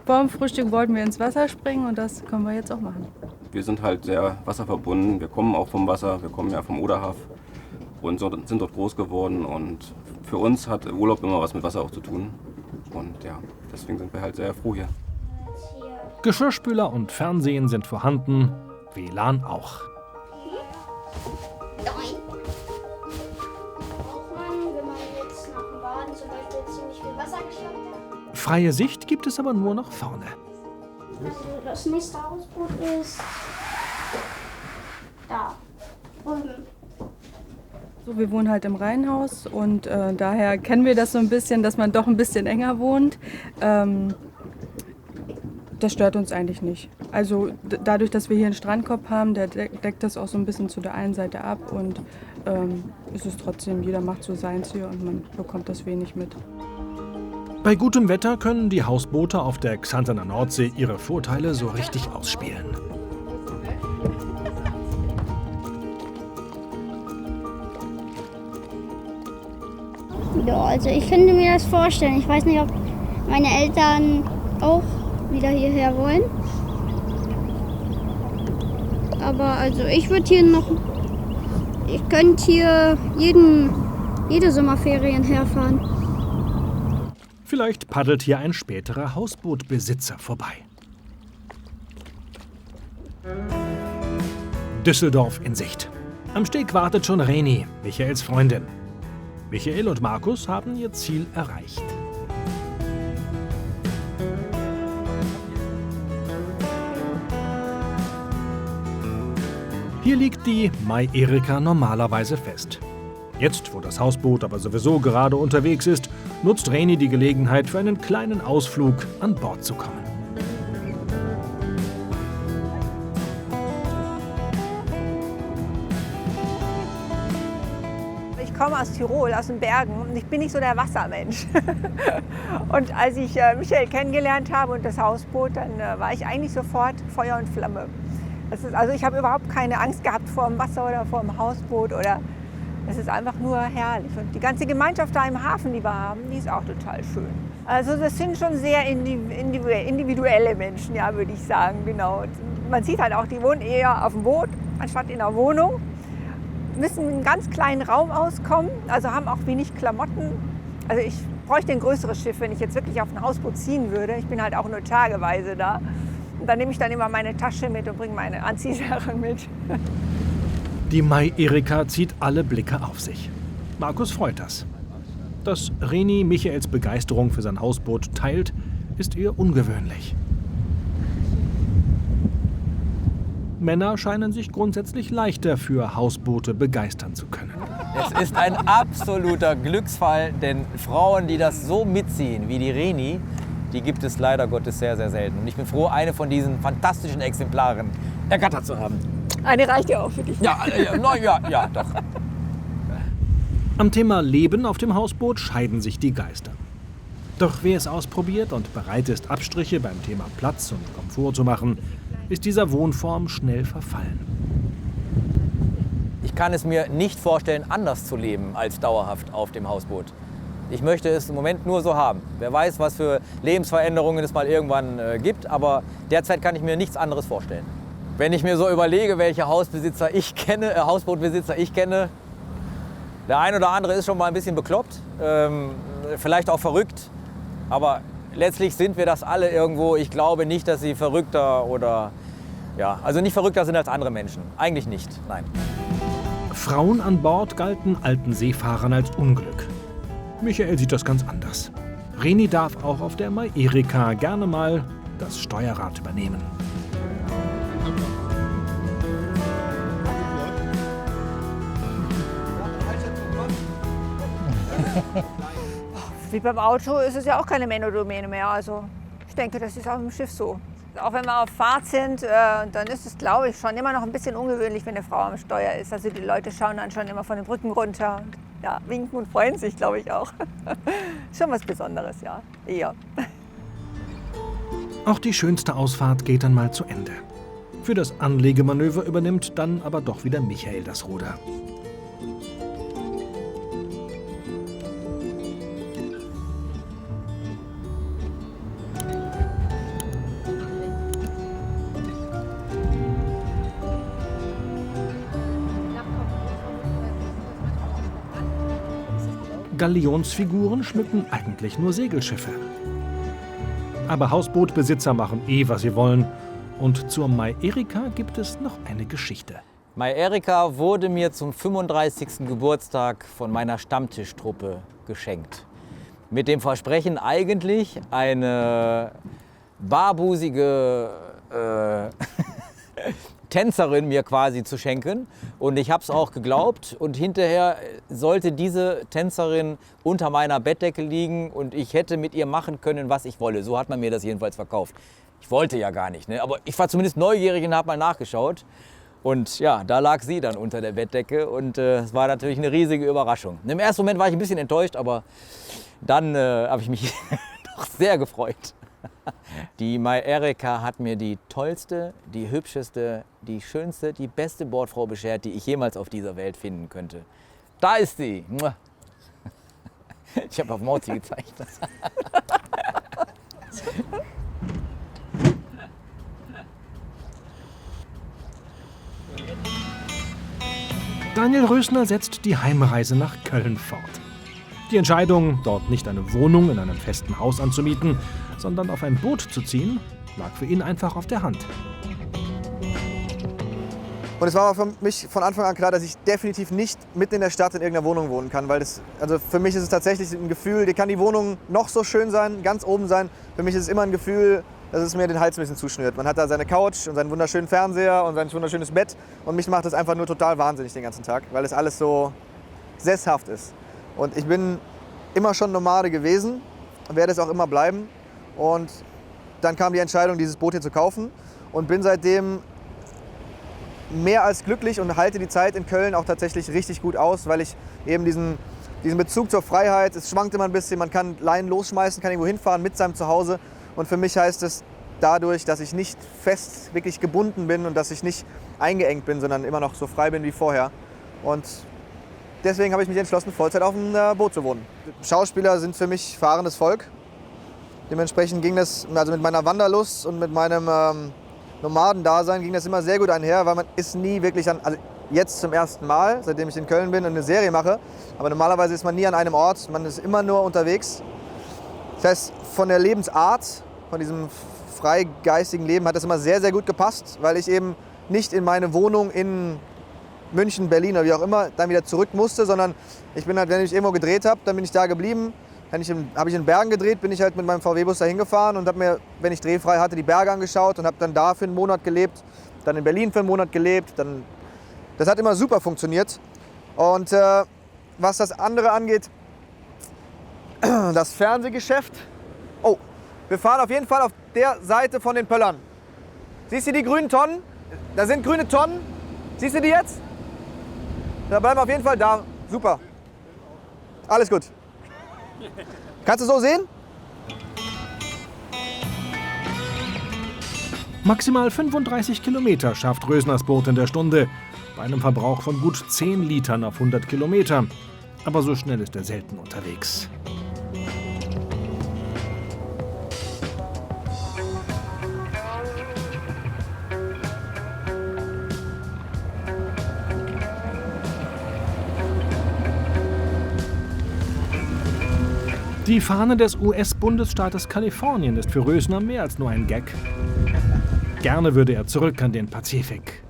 Vor dem Frühstück wollten wir ins Wasser springen und das können wir jetzt auch machen. Wir sind halt sehr wasserverbunden. Wir kommen auch vom Wasser, wir kommen ja vom Oderhaf und sind dort groß geworden. Und für uns hat Urlaub immer was mit Wasser auch zu tun. Und ja, deswegen sind wir halt sehr froh hier. Geschirrspüler und Fernsehen sind vorhanden, WLAN auch. Freie Sicht gibt es aber nur nach vorne. Also das nächste Hausboot ist da drüben. So, wir wohnen halt im Reihenhaus und daher kennen wir das so ein bisschen, dass man doch ein bisschen enger wohnt. Das stört uns eigentlich nicht. Also dadurch, dass wir hier einen Strandkorb haben, der deckt das auch so ein bisschen zu der einen Seite ab und ist es trotzdem, jeder macht so seins hier und man bekommt das wenig mit. Bei gutem Wetter können die Hausboote auf der Xantener Nordsee ihre Vorteile so richtig ausspielen. Ja, also ich könnte mir das vorstellen. Ich weiß nicht, ob meine Eltern auch wieder hierher wollen. Aber also ich würde hier noch... Ich könnte hier jede Sommerferien herfahren. Vielleicht paddelt hier ein späterer Hausbootbesitzer vorbei. Düsseldorf in Sicht. Am Steg wartet schon Reni, Michaels Freundin. Michael und Markus haben ihr Ziel erreicht. Hier liegt die Mai Erika normalerweise fest. Jetzt, wo das Hausboot aber sowieso gerade unterwegs ist, nutzt Reni die Gelegenheit für einen kleinen Ausflug an Bord zu kommen. Ich komme aus Tirol, aus den Bergen und ich bin nicht so der Wassermensch. Und als ich Michael kennengelernt habe und das Hausboot, dann war ich eigentlich sofort Feuer und Flamme. Also ich habe überhaupt keine Angst gehabt vor dem Wasser oder vor dem Hausboot oder... Es ist einfach nur herrlich. Und die ganze Gemeinschaft da im Hafen, die wir haben, die ist auch total schön. Also das sind schon sehr individuelle Menschen, ja, würde ich sagen. Genau. Man sieht halt auch, die wohnen eher auf dem Boot, anstatt in der Wohnung. Müssen einen ganz kleinen Raum auskommen, also haben auch wenig Klamotten. Also ich bräuchte ein größeres Schiff, wenn ich jetzt wirklich auf ein Hausboot ziehen würde. Ich bin halt auch nur tageweise da. Und dann nehme ich dann immer meine Tasche mit und bringe meine Anziehsachen mit. Die Mai Erika zieht alle Blicke auf sich. Markus freut das. Dass Reni Michaels Begeisterung für sein Hausboot teilt, ist eher ungewöhnlich. Männer scheinen sich grundsätzlich leichter für Hausboote begeistern zu können. Es ist ein absoluter Glücksfall, denn Frauen, die das so mitziehen wie die Reni, die gibt es leider Gottes sehr, sehr selten. Und ich bin froh, eine von diesen fantastischen Exemplaren ergattert zu haben. Eine reicht ja auch für dich. Ja, doch. Am Thema Leben auf dem Hausboot scheiden sich die Geister. Doch wer es ausprobiert und bereit ist, Abstriche beim Thema Platz und Komfort zu machen, ist dieser Wohnform schnell verfallen. Ich kann es mir nicht vorstellen, anders zu leben als dauerhaft auf dem Hausboot. Ich möchte es im Moment nur so haben. Wer weiß, was für Lebensveränderungen es mal irgendwann gibt, aber derzeit kann ich mir nichts anderes vorstellen. Wenn ich mir so überlege, welche Hausbootbesitzer ich kenne, der ein oder andere ist schon mal ein bisschen bekloppt, vielleicht auch verrückt, aber letztlich sind wir das alle irgendwo. Ich glaube nicht, dass sie verrückter oder, ja, also nicht verrückter sind als andere Menschen. Eigentlich nicht, nein. Frauen an Bord galten alten Seefahrern als Unglück. Michael sieht das ganz anders. Reni darf auch auf der Mai Erika gerne mal das Steuerrad übernehmen. Wie beim Auto ist es ja auch keine Männerdomäne mehr. Also ich denke, das ist auch im Schiff so. Auch wenn wir auf Fahrt sind, dann ist es, glaube ich, schon immer noch ein bisschen ungewöhnlich, wenn eine Frau am Steuer ist. Also die Leute schauen dann schon immer von den Brücken runter und ja, winken und freuen sich, glaube ich auch. Schon was Besonderes, ja, eher. Auch die schönste Ausfahrt geht dann mal zu Ende. Für das Anlegemanöver übernimmt dann aber doch wieder Michael das Ruder. Galionsfiguren schmücken eigentlich nur Segelschiffe. Aber Hausbootbesitzer machen was sie wollen. Und zur Mai Erika gibt es noch eine Geschichte. Mai Erika wurde mir zum 35. Geburtstag von meiner Stammtischtruppe geschenkt. Mit dem Versprechen, eigentlich eine barbusige Tänzerin mir quasi zu schenken. Und ich habe es auch geglaubt. Und hinterher sollte diese Tänzerin unter meiner Bettdecke liegen und ich hätte mit ihr machen können, was ich wolle. So hat man mir das jedenfalls verkauft. Ich wollte ja gar nicht, ne? Aber ich war zumindest neugierig und habe mal nachgeschaut. Und ja, da lag sie dann unter der Bettdecke und es war natürlich eine riesige Überraschung. Im ersten Moment war ich ein bisschen enttäuscht, aber dann habe ich mich doch sehr gefreut. Die Mai Erika hat mir die tollste, die hübscheste, die schönste, die beste Bordfrau beschert, die ich jemals auf dieser Welt finden könnte. Da ist sie. Ich habe auf Mauzi gezeigt. Daniel Rösner setzt die Heimreise nach Köln fort. Die Entscheidung, dort nicht eine Wohnung in einem festen Haus anzumieten, sondern auf ein Boot zu ziehen, lag für ihn einfach auf der Hand. Und es war für mich von Anfang an klar, dass ich definitiv nicht mitten in der Stadt in irgendeiner Wohnung wohnen kann. Weil also für mich ist es tatsächlich ein Gefühl, die kann die Wohnung noch so schön sein, ganz oben sein. Für mich ist es immer ein Gefühl, dass es mir den Hals ein bisschen zuschnürt. Man hat da seine Couch und seinen wunderschönen Fernseher und sein wunderschönes Bett. Und mich macht das einfach nur total wahnsinnig den ganzen Tag, weil es alles so sesshaft ist. Und ich bin immer schon Nomade gewesen und werde es auch immer bleiben. Und dann kam die Entscheidung, dieses Boot hier zu kaufen. Und bin seitdem mehr als glücklich und halte die Zeit in Köln auch tatsächlich richtig gut aus, weil ich eben diesen Bezug zur Freiheit, es schwankt immer ein bisschen, man kann Leinen losschmeißen, kann irgendwo hinfahren mit seinem Zuhause. Und für mich heißt es dadurch, dass ich nicht fest wirklich gebunden bin und dass ich nicht eingeengt bin, sondern immer noch so frei bin wie vorher. Und deswegen habe ich mich entschlossen, Vollzeit auf dem Boot zu wohnen. Schauspieler sind für mich fahrendes Volk. Dementsprechend ging das, also mit meiner Wanderlust und mit meinem Nomadendasein ging das immer sehr gut einher, weil man ist nie wirklich also jetzt zum ersten Mal, seitdem ich in Köln bin und eine Serie mache, aber normalerweise ist man nie an einem Ort, man ist immer nur unterwegs. Das heißt, von der Lebensart, von diesem freigeistigen Leben hat das immer sehr, sehr gut gepasst, weil ich eben nicht in meine Wohnung in München, Berlin oder wie auch immer dann wieder zurück musste, sondern ich bin halt, wenn ich irgendwo gedreht habe, dann bin ich da geblieben. Habe ich in Bergen gedreht, bin ich halt mit meinem VW-Bus da hingefahren und habe mir, wenn ich drehfrei hatte, die Berge angeschaut und habe dann da für einen Monat gelebt, dann in Berlin für einen Monat gelebt. Das hat immer super funktioniert. Und was das andere angeht, das Fernsehgeschäft. Oh, wir fahren auf jeden Fall auf der Seite von den Pöllern. Siehst du die grünen Tonnen? Da sind grüne Tonnen. Siehst du die jetzt? Da bleiben wir auf jeden Fall da. Super. Alles gut. Kannst du so sehen? Maximal 35 Kilometer schafft Rösners Boot in der Stunde, bei einem Verbrauch von gut 10 Litern auf 100 Kilometer. Aber so schnell ist er selten unterwegs. Die Fahne des US-Bundesstaates Kalifornien ist für Rösner mehr als nur ein Gag. Gerne würde er zurück an den Pazifik.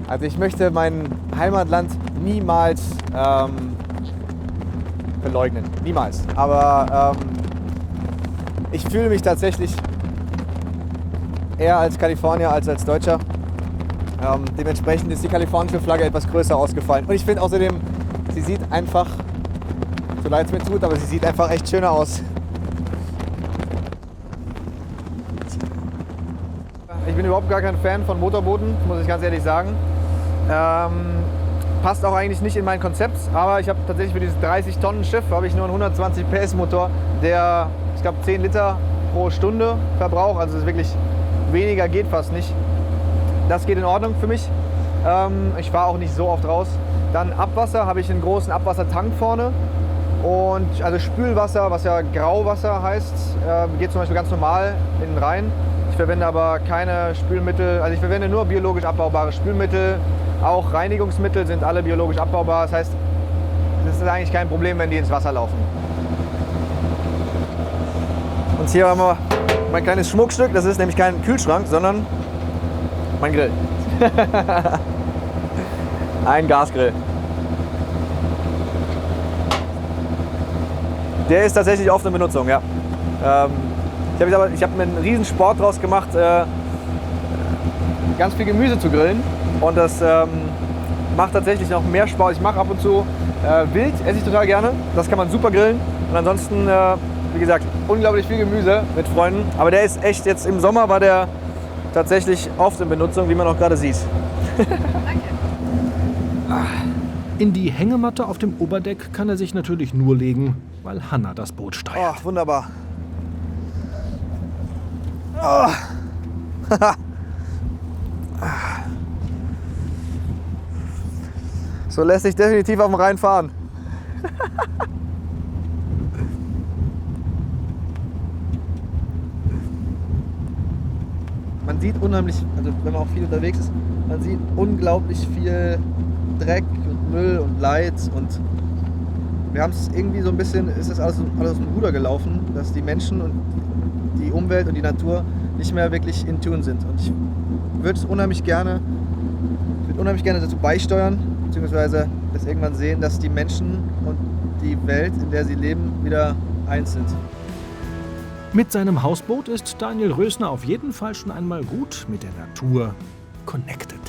Also ich möchte mein Heimatland niemals verleugnen. Niemals. Aber ich fühle mich tatsächlich eher als Kalifornier als als Deutscher. Dementsprechend ist die kalifornische Flagge etwas größer ausgefallen. Und ich finde außerdem, sie sieht einfach, so leid es mir tut, aber sie sieht einfach echt schöner aus. Ich bin überhaupt gar kein Fan von Motorbooten, muss ich ganz ehrlich sagen. Passt auch eigentlich nicht in mein Konzept, aber ich habe tatsächlich für dieses 30-Tonnen-Schiff habe ich nur einen 120 PS-Motor, der, ich glaube, 10 Liter pro Stunde verbraucht, also ist wirklich weniger geht fast nicht. Das geht in Ordnung für mich. Ich fahre auch nicht so oft raus. Dann Abwasser, habe ich einen großen Abwassertank vorne. Und also Spülwasser, was ja Grauwasser heißt, geht zum Beispiel ganz normal in den Rhein. Ich verwende aber keine Spülmittel, also ich verwende nur biologisch abbaubare Spülmittel. Auch Reinigungsmittel sind alle biologisch abbaubar. Das heißt, es ist eigentlich kein Problem, wenn die ins Wasser laufen. Und hier haben wir mein kleines Schmuckstück. Das ist nämlich kein Kühlschrank, sondern mein Grill. Ein Gasgrill. Der ist tatsächlich oft in Benutzung, ja. Ich habe mir einen riesen Sport draus gemacht, ganz viel Gemüse zu grillen. Und das macht tatsächlich noch mehr Spaß. Ich mache ab und zu Wild, esse ich total gerne. Das kann man super grillen. Und ansonsten, wie gesagt, unglaublich viel Gemüse mit Freunden. Aber der ist echt, jetzt im Sommer war der tatsächlich oft in Benutzung, wie man auch gerade sieht. In die Hängematte auf dem Oberdeck kann er sich natürlich nur legen, weil Hanna das Boot steuert. Oh, wunderbar. Oh. So lässt sich definitiv auf dem Rhein fahren. Man sieht unheimlich, also wenn man auch viel unterwegs ist, man sieht unglaublich viel Dreck und Müll und Leid und wir haben es irgendwie so ein bisschen, ist das alles aus dem Ruder gelaufen, dass die Menschen und die Umwelt und die Natur nicht mehr wirklich in Tune sind. Und ich würde unheimlich gerne dazu beisteuern, beziehungsweise das irgendwann sehen, dass die Menschen und die Welt, in der sie leben, wieder eins sind. Mit seinem Hausboot ist Daniel Rösner auf jeden Fall schon einmal gut mit der Natur connected.